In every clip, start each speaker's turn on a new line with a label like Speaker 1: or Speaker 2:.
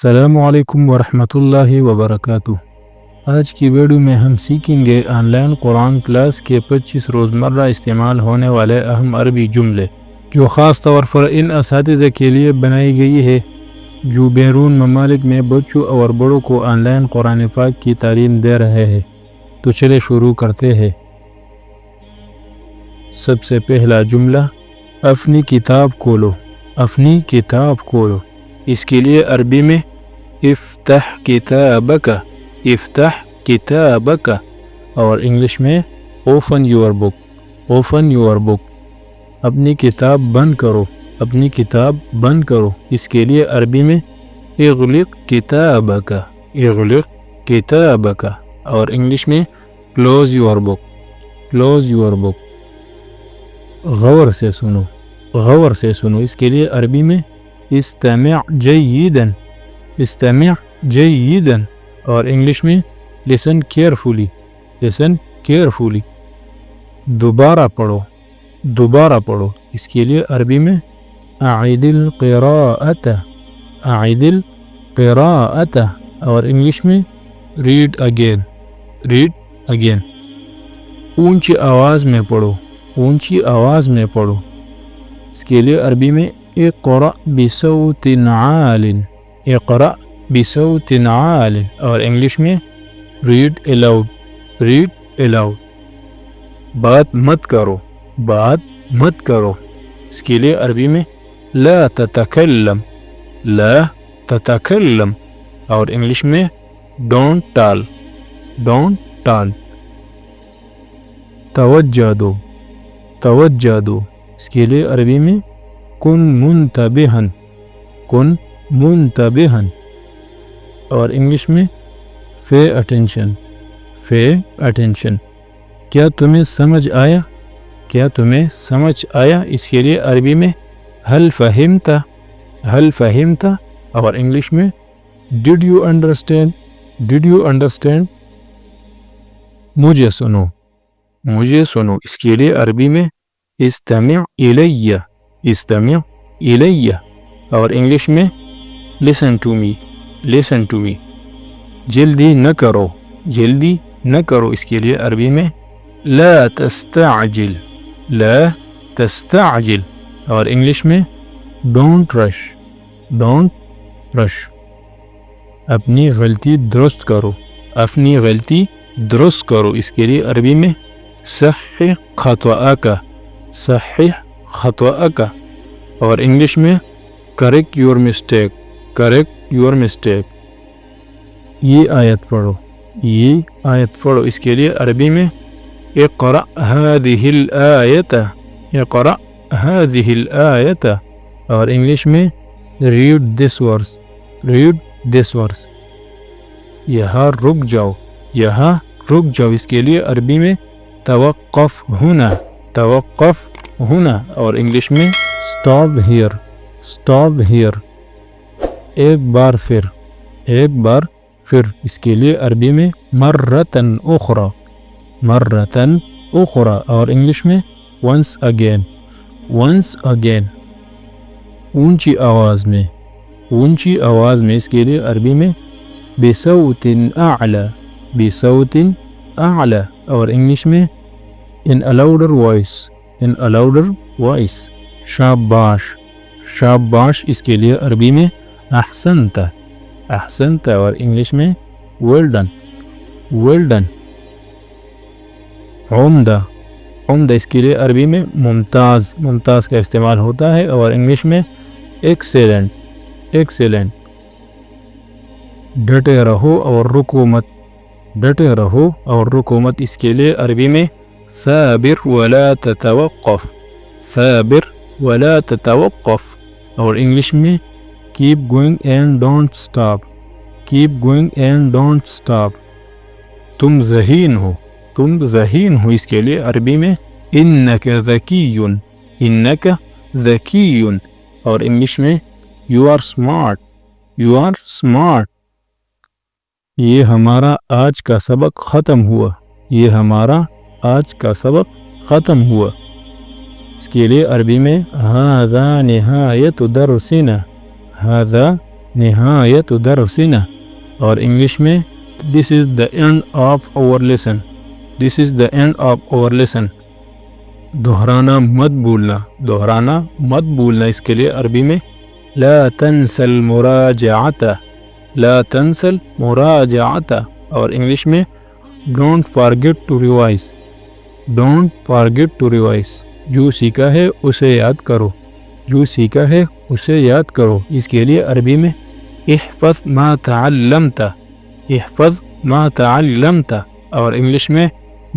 Speaker 1: السلام علیکم ورحمۃ اللہ وبرکاتہ۔ آج کی ویڈیو میں ہم سیکھیں گے آن لائن قرآن کلاس کے 25 روزمرہ استعمال ہونے والے اہم عربی جملے جو خاص طور پر ان اساتذہ کے لیے بنائی گئی ہے جو بیرون ممالک میں بچوں اور بڑوں کو آن لائن قرآن پاک کی تعلیم دے رہے ہیں۔ تو چلے شروع کرتے ہیں۔ سب سے پہلا جملہ، اپنی کتاب کھولو۔ اپنی کتاب کھولو، اس کے لیے عربی میں افتح کتابک، افتح کتابک، اور انگلش میں open your book, open your book. اپنی کتاب بند کرو، اپنی کتاب بند کرو، اس کے لیے عربی میں اغلق کتابک، اغلق کتابک، اور انگلش میں close your book, close your book. غور سے سنو، غور سے سنو، اس کے لیے عربی میں استمع جیداً، استمع جیداً، اور انگلش میں listen carefully، listen carefully۔ دوبارہ پڑھو، دوبارہ پڑھو، اس کے لیے عربی میں اعد القراءۃ، اعد القراءۃ، اور انگلش میں ریڈ اگین، ریڈ اگین۔ اونچی آواز میں پڑھو، اونچی آواز میں پڑھو، اس کے لیے عربی میں اقرأ بصوت عال، اقرأ بصوت عال، اور انگلش میں ریڈ الاؤڈ، ریڈ الاؤڈ۔ بات مت کرو، بات مت کرو، اس کے لیے عربی میں لا تتکلم، لا تتکلم، اور انگلش میں ڈونٹ ٹال، ڈونٹ ٹال۔ توجہ دو، توجہ دو، اس کے لیے عربی میں کن منتبہن، کن منتبہن، اور انگلش میں پے اٹینشن، پے اٹینشن۔ کیا تمہیں سمجھ آیا؟ کیا تمہیں سمجھ آیا؟ اس کے لیے عربی میں هل فہمت، هل فہمت، اور انگلش میں did you understand، did you understand۔ مجھے سنو، مجھے سنو، اس کے لیے عربی میں استمع الی، استمع الی، اور انگلش میں listen to me، listen to me۔ جلدی نہ کرو، جلدی نہ کرو، اس کے لیے عربی میں لا تستعجل، لا تستعجل، اور انگلش میں ڈونٹ رش، ڈونٹ رش۔ اپنی غلطی درست کرو، اپنی غلطی درست کرو، اس کے لیے عربی میں صحح خطأک، صحح خطأک، اور انگلش میں correct your mistake, correct your mistake. یہ آیت پڑھو، یہ آیت پڑھو، اس کے لیے عربی میں اقرأ هذه الآیۃ، اقرأ هذه الآیۃ، اور انگلش میں read this verse, read this ورس۔ یہاں رک جاؤ، یہاں رک جاؤ، اس کے لیے عربی میں توقف ہنا، توقف ہنا، اور انگلش میں اسٹاپ ہیئر، اسٹاپ ہیئر۔ ایک بار پھر، ایک بار پھر، اس کے لیے عربی میں مرتن اخرى، مرتن اخرى، اور انگلش میں ونس اگین، ونس اگین۔ اونچی آواز میں، اونچی آواز میں، اس کے لیے عربی میں بصوت اعلی، بصوت اعلی، اور انگلش میں in a louder voice، in a louder voice۔ شاباش، شاباش، اس کے لیے عربی میں احسنت، احسنت، اور انگلش میں well done، well done۔ عمدہ، عمدہ، اس کے لیے عربی میں ممتاز، ممتاز کا استعمال ہوتا ہے، اور انگلش میں ایکسیلنٹ، ایکسیلنٹ۔ ڈٹے رہو اور رکو مت، ڈٹے رہو اور رکو مت، اس کے لیے عربی میں ثابر ولا تتوقف، ثابر ولا تتوقف، اور انگلش میں keep going and don't stop، keep going and don't stop۔ تم ذہین ہو، تم ذہین ہو، اس کے لیے عربی میں انک ذکی، انک ذکی، اور انگلش میں you are smart، you are smart۔ یہ ہمارا آج کا سبق ختم ہوا، یہ ہمارا آج کا سبق ختم ہوا، اس کے لیے عربی میں هذا نهاية درسنا، هذا نہایت درسنا. اور انگلش میں this is the end of our lesson. This is the end of our lesson. دہرانا مت بھولنا. دہرانا مت بھولنا اس کے لیے عربی میں لا تنسى المراجعة. لا تنسى المراجعة. اور انگلش میں don't forget to revise. Don't forget to revise. جو سیکھا ہے اسے یاد کرو. جو سیکھا ہے اسے یاد کرو. اس کے لیے عربی میں احفظ ما تعلمت. احفظ ما تعلمت. اور انگلش میں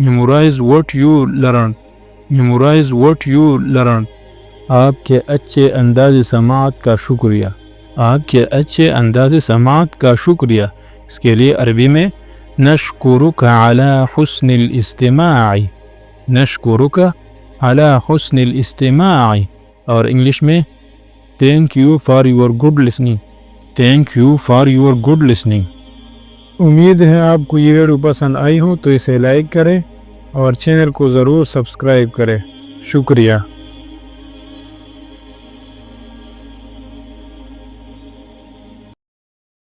Speaker 1: memorize what you learned. memorize what you learned. آپ کے اچھے انداز سماعت کا شکریہ. آپ کے اچھے انداز سماعت کا شکریہ. اس کے لیے عربی میں نشکرک علی حسن الاستماع. نشکرک علی حسن الاستماع. اور انگلش میں thank you for your good listening. thank you for your good listening. امید ہے آپ کو یہ ویڈیو پسند آئی ہو تو اسے لائک کریں اور چینل کو ضرور سبسکرائب کریں. شکریہ.